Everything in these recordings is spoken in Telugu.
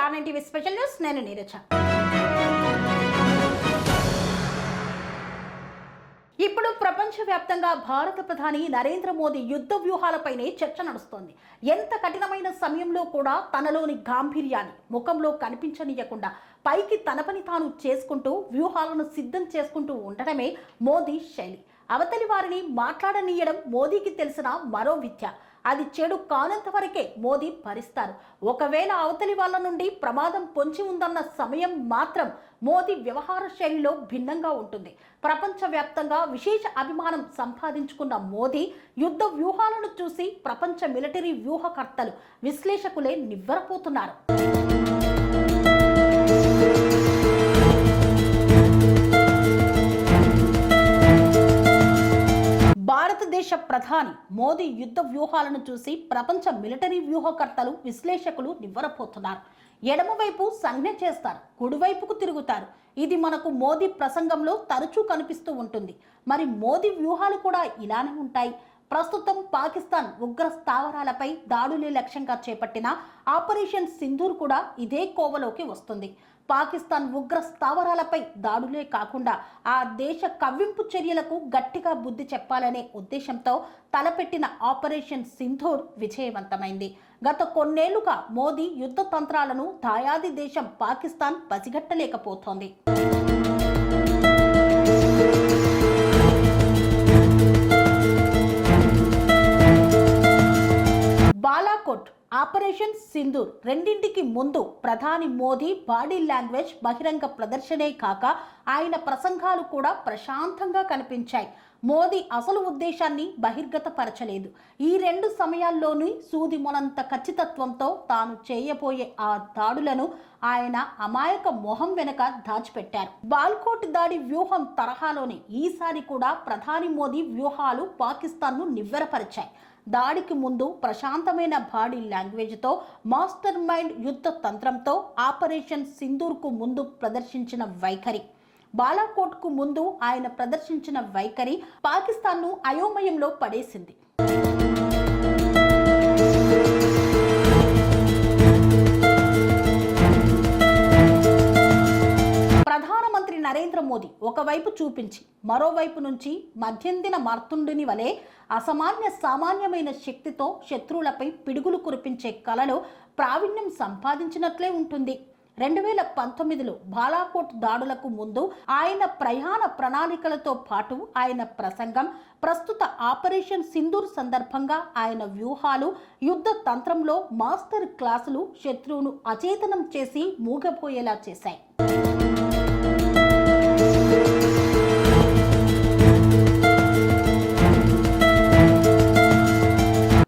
R9 టీవీ స్పెషల్ న్యూస్ నేను నీరజ. ఇప్పుడు ప్రపంచవ్యాప్తంగా భారత ప్రధాని నరేంద్ర మోదీ యుద్ధ వ్యూహాలపైనే చర్చ నడుస్తోంది. ఎంత కఠినమైన సమయంలో కూడా తనలోని గాంభీర్యాన్ని ముఖంలో కనిపించనీయకుండా పైకి తన పని తాను చేసుకుంటూ వ్యూహాలను సిద్ధం చేసుకుంటూ ఉండడమే మోదీ శైలి. అవతలి వారిని మాట్లాడనీయడం మోదీకి తెలిసిన మరో విద్య. అది చెడు కానంత వరకే మోదీ భరిస్తారు. ఒకవేళ అవతలి వాళ్ళ నుండి ప్రమాదం పొంచి ఉందన్న సమయం మాత్రం మోదీ వ్యవహార శైలిలో భిన్నంగా ఉంటుంది. ప్రపంచవ్యాప్తంగా విశేష అభిమానం సంపాదించుకున్న మోదీ యుద్ధ వ్యూహాలను చూసి ప్రపంచ మిలిటరీ వ్యూహకర్తలు, విశ్లేషకులే నివ్వెరపోతున్నారు. భారతదేశ ప్రధాని మోదీ యుద్ధ వ్యూహాలను చూసి ప్రపంచ మిలిటరీ వ్యూహకర్తలు, విశ్లేషకులు నివ్వెరపోతున్నారు. ఎడమవైపు సంజ్ఞ చేస్తారు, కుడివైపుకు తిరుగుతారు. ఇది మనకు మోదీ ప్రసంగంలో తరచూ కనిపిస్తూ ఉంటుంది. మరి మోదీ వ్యూహాలు కూడా ఇలానే ఉంటాయి. ప్రస్తుతం పాకిస్తాన్ ఉగ్ర స్థావరాలపై దాడులే లక్ష్యంగా చేపట్టిన ఆపరేషన్ సింధూర్ కూడా ఇదే కోవలోకి వస్తుంది. పాకిస్తాన్ ఉగ్ర స్థావరాలపై దాడులే కాకుండా ఆ దేశ కవ్వింపు చర్యలకు గట్టిగా బుద్ధి చెప్పాలనే ఉద్దేశంతో తలపెట్టిన ఆపరేషన్ సింధూర్ విజయవంతమైంది. గత కొన్నేళ్లుగా మోదీ యుద్ధ తంత్రాలను దాయాది దేశం పాకిస్తాన్ పసిగట్టలేకపోతోంది. బాలాకోట్, ఆపరేషన్ సింధూర్ రెండింటికి ముందు ప్రధాని మోదీ బాడీ లాంగ్వేజ్ బహిరంగ ప్రదర్శనే కాక ఆయన ప్రసంగాలు కూడా ప్రశాంతంగా కనిపించాయి. మోదీ అసలు ఉద్దేశాన్ని బహిర్గతపరచలేదు. ఈ రెండు సమయాల్లోనూ సూది మొనంత ఖచ్చితత్వంతో తాను చేయబోయే ఆ దాడులను ఆయన అమాయక మొహం వెనుక దాచిపెట్టారు. బాల్కోట్ దాడి వ్యూహం తరహాలోనే ఈసారి కూడా ప్రధాని మోదీ వ్యూహాలు పాకిస్తాన్ను నివ్వెరపరిచాయి. దాడికి ముందు ప్రశాంతమైన బాడీ లాంగ్వేజ్తో, మాస్టర్ మైండ్ యుద్ధ తంత్రంతో ఆపరేషన్ సింధూర్కు ముందు ప్రదర్శించిన వైఖరి, బాలాకోట్కు ముందు ఆయన ప్రదర్శించిన వైఖరి పాకిస్తాన్ను అయోమయంలో పడేసింది. ప్రధానమంత్రి నరేంద్ర మోదీ ఒకవైపు చూపించి మరోవైపు నుంచి మధ్యందిన మార్తుండుని వలె సామాన్యమైన శక్తితో శత్రువులపై పిడుగులు కురిపించే కళలో ప్రావీణ్యం సంపాదించినట్లే ఉంటుంది. 2019లో బాలాకోట్ దాడులకు ముందు ఆయన ప్రయాణ ప్రణాళికలతో పాటు ఆయన ప్రసంగం, ప్రస్తుత ఆపరేషన్ సింధూర్ సందర్భంగా ఆయన వ్యూహాలు, యుద్ధ తంత్రంలో మాస్టర్ క్లాసులు శత్రువును అచేతనం చేసి మూగపోయేలా చేశాయి.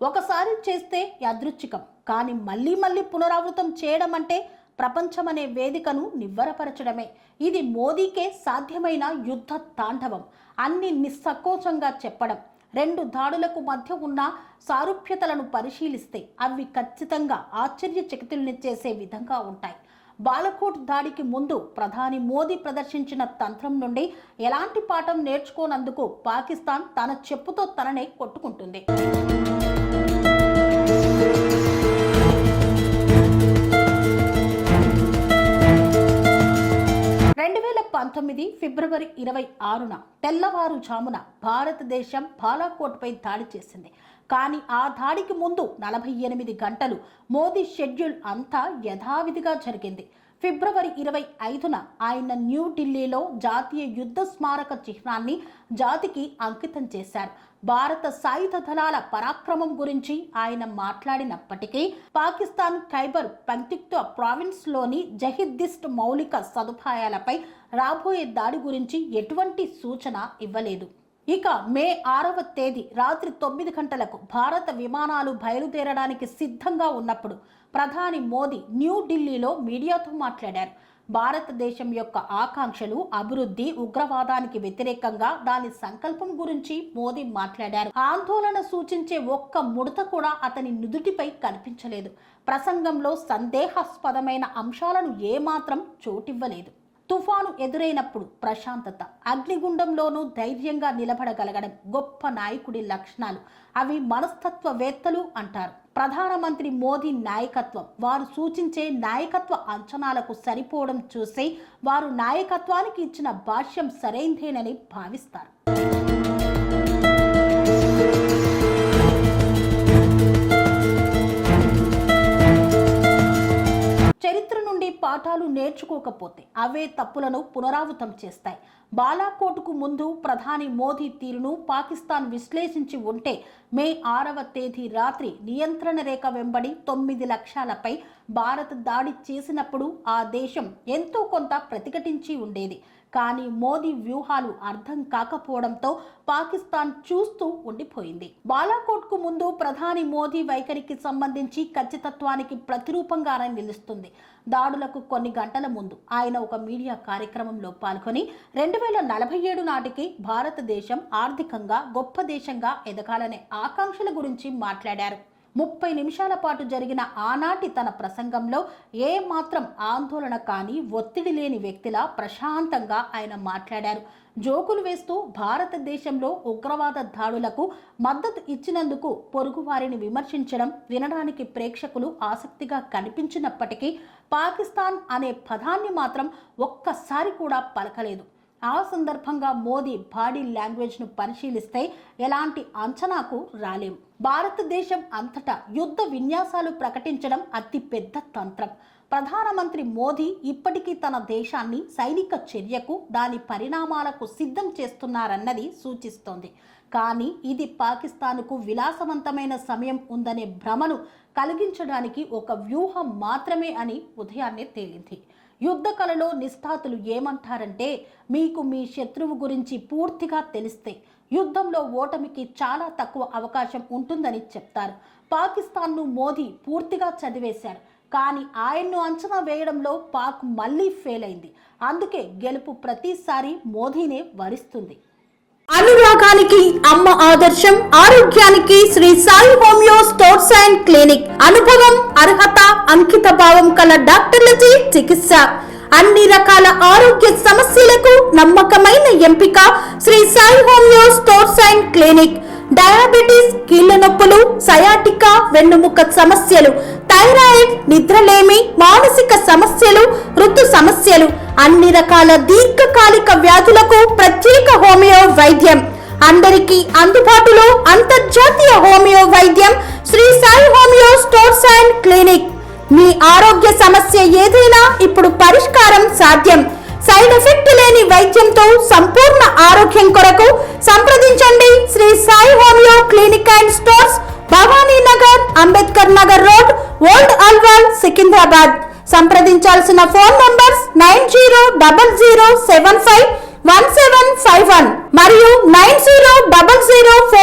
ఒకసారి చేస్తే యాదృచ్ఛికం, కానీ మళ్ళీ పునరావృతం చేయడం అంటే ప్రపంచం అనే వేదికను నివ్వెరపరచడమే. ఇది మోదీకే సాధ్యమైన యుద్ధ తాండవం. అన్ని నిస్సకోచంగా చెప్పడం. రెండు దాడులకు మధ్య ఉన్న సారూప్యతలను పరిశీలిస్తే అవి ఖచ్చితంగా ఆశ్చర్యచకితుల్ని చేసే విధంగా ఉంటాయి. బాలాకోట్ దాడికి ముందు ప్రధాని మోదీ ప్రదర్శించిన తంత్రం నుండి ఎలాంటి పాఠం నేర్చుకోనందుకు పాకిస్తాన్ తన చెప్పుతో తననే కొట్టుకుంటుంది. 2019 ఫిబ్రవరి 26న తెల్లవారుజామున భారతదేశం బాలాకోట్పై దాడి చేసింది. కానీ ఆ దాడికి ముందు 48 గంటలు మోదీ షెడ్యూల్ అంతా యథావిధిగా జరిగింది. ఫిబ్రవరి 25న ఆయన న్యూఢిల్లీలో జాతీయ యుద్ధ స్మారక చిహ్నాన్ని జాతికి అంకితం చేశారు. భారత సాయుధ దళాల పరాక్రమం గురించి ఆయన మాట్లాడినప్పటికీ పాకిస్తాన్ ఖైబర్ పఖ్తూన్ఖ్వా ప్రావిన్స్లోని జహీదిస్ట్ మౌలిక సదుపాయాలపై రాబోయే దాడి గురించి ఎటువంటి సూచన ఇవ్వలేదు. ఇక మే 6వ తేదీ రాత్రి 9 గంటలకు భారత విమానాలు బయలుదేరడానికి సిద్ధంగా ఉన్నప్పుడు ప్రధాని మోదీ న్యూఢిల్లీలో మీడియాతో మాట్లాడారు. భారతదేశం యొక్క ఆకాంక్షలు, అభివృద్ధి, ఉగ్రవాదానికి వ్యతిరేకంగా దాని సంకల్పం గురించి మోదీ మాట్లాడారు. ఆందోళన సూచించే ఒక్క ముడత కూడా అతని నుదుటిపై కనిపించలేదు. ప్రసంగంలో సందేహాస్పదమైన అంశాలను ఏమాత్రం చోటివ్వలేదు. తుఫాను ఎదురైనప్పుడు ప్రశాంతత, అగ్నిగుండంలోనూ ధైర్యంగా నిలబడగలగడం గొప్ప నాయకుడి లక్షణాలు. అవి మనస్తత్వవేత్తలు అంటారు. ప్రధానమంత్రి మోదీ నాయకత్వం వారు సూచించే నాయకత్వ అంచనాలకు సరిపోవడం చూసి వారు నాయకత్వానికి ఇచ్చిన భాష్యం సరైందేనని భావిస్తారు. చరిత్ర నుండి పాఠాలు నేర్చుకోకపోతే అవే తప్పులను పునరావృతం చేస్తాయి. బాలాకోట్కు ముందు ప్రధాని మోదీ తీరును పాకిస్తాన్ విశ్లేషించి ఉంటే మే 6వ తేదీ రాత్రి నియంత్రణ రేఖ వెంబడి 9 లక్ష్యాలపై భారత్ దాడి చేసినప్పుడు ఆ దేశం ఎంతో కొంత ప్రతిఘటించి ఉండేది. కానీ మోదీ వ్యూహాలు అర్థం కాకపోవడంతో పాకిస్తాన్ చూస్తూ ఉండిపోయింది. బాలాకోట్కు ముందు ప్రధాని మోదీ వైఖరికి సంబంధించి ఖచ్చితత్వానికి ప్రతిరూపంగానే నిలుస్తుంది. దాడులకు కొన్ని గంటల ముందు ఆయన ఒక మీడియా కార్యక్రమంలో పాల్గొని 2047 నాటికి భారతదేశం ఆర్థికంగా గొప్ప దేశంగా ఎదగాలనే ఆకాంక్షల గురించి మాట్లాడారు. 30 నిమిషాల పాటు జరిగిన ఆనాటి తన ప్రసంగంలో ఏ మాత్రం ఆందోళన కానీ ఒత్తిడి లేని వ్యక్తిలా ప్రశాంతంగా ఆయన మాట్లాడారు. జోకులు వేస్తూ భారతదేశంలో ఉగ్రవాద దాడులకు మద్దతు ఇచ్చినందుకు పొరుగువారిని విమర్శించడం వినడానికి ప్రేక్షకులు ఆసక్తిగా కనిపించినప్పటికీ పాకిస్తాన్ అనే పదాన్ని మాత్రం ఒక్కసారి కూడా పలకలేదు. ఆ సందర్భంగా మోదీ బాడీ లాంగ్వేజ్ను పరిశీలిస్తే ఎలాంటి అంచనాకు రాలేం. భారతదేశం అంతటా యుద్ధ విన్యాసాలు ప్రకటించడం అతి పెద్ద తంత్రం. ప్రధానమంత్రి మోదీ ఇప్పటికీ తన దేశాన్ని సైనిక చర్యకు దాని పరిణామాలకు సిద్ధం చేస్తున్నారన్నది సూచిస్తోంది. కానీ ఇది పాకిస్తాన్కు విలాసవంతమైన సమయం ఉందనే భ్రమను కలిగించడానికి ఒక వ్యూహం మాత్రమే అని ఉదయాన్నే తేలింది. యుద్ధ కళలో నిష్ఠాతులు ఏమంటారంటే, మీకు మీ శత్రువు గురించి పూర్తిగా తెలిస్తే యుద్ధంలో ఓటమికి చాలా తక్కువ అవకాశం ఉంటుందని చెప్తారు. పాకిస్తాన్ను మోదీ పూర్తిగా చదివేశారు. కానీ ఆయన్ను అంచనా వేయడంలో పాక్ మళ్ళీ ఫెయిల్ అయింది. అందుకే గెలుపు ప్రతిసారి మోదీనే వరిస్తుంది. అనురాగానికి అమ్మ ఆదర్శం, ఆరోగ్యానికి Sri Sai homeo stores and clinic. అనుభవం, అర్హత, అంకిత భావం కల డాక్టర్లచే చికిత్స. అన్ని రకాల ఆరోగ్య సమస్యలకు నమ్మకమైన ఎంపిక Sri Sai homeo stores and clinic. Diabetes, కీళ్ల నొప్పులు, సయాటికా, వెన్నుముక సమస్యలు, థైరాయిడ్, నిద్రలేమి, మానసిక సమస్యలు, ఋతు సమస్యలు, అన్ని రకాల దీర్ఘకాలిక వ్యాధులకు ప్రత్యేక హోమియో వైద్యం. అందరికీ అందుబాటులో అంతర్జాతీయ హోమియో వైద్యం Shri Sai homeo stores and clinic. మీ ఆరోగ్య సమస్య ఏదైనా ఇప్పుడు పరిష్కారం సాధ్యం. సైడ్ ఎఫెక్ట్ లేని వైద్యంతో సంపూర్ణ ఆరోగ్యం కొరకు సంప్రదించండి Shri Sai homeo clinic and stores, Bhavani Nagar, Ambedkar Nagar road, old Alwal, Secunderabad. సంప్రదించాల్సిన ఫోన్ నంబర్స్ 9000751751 మరియు 900044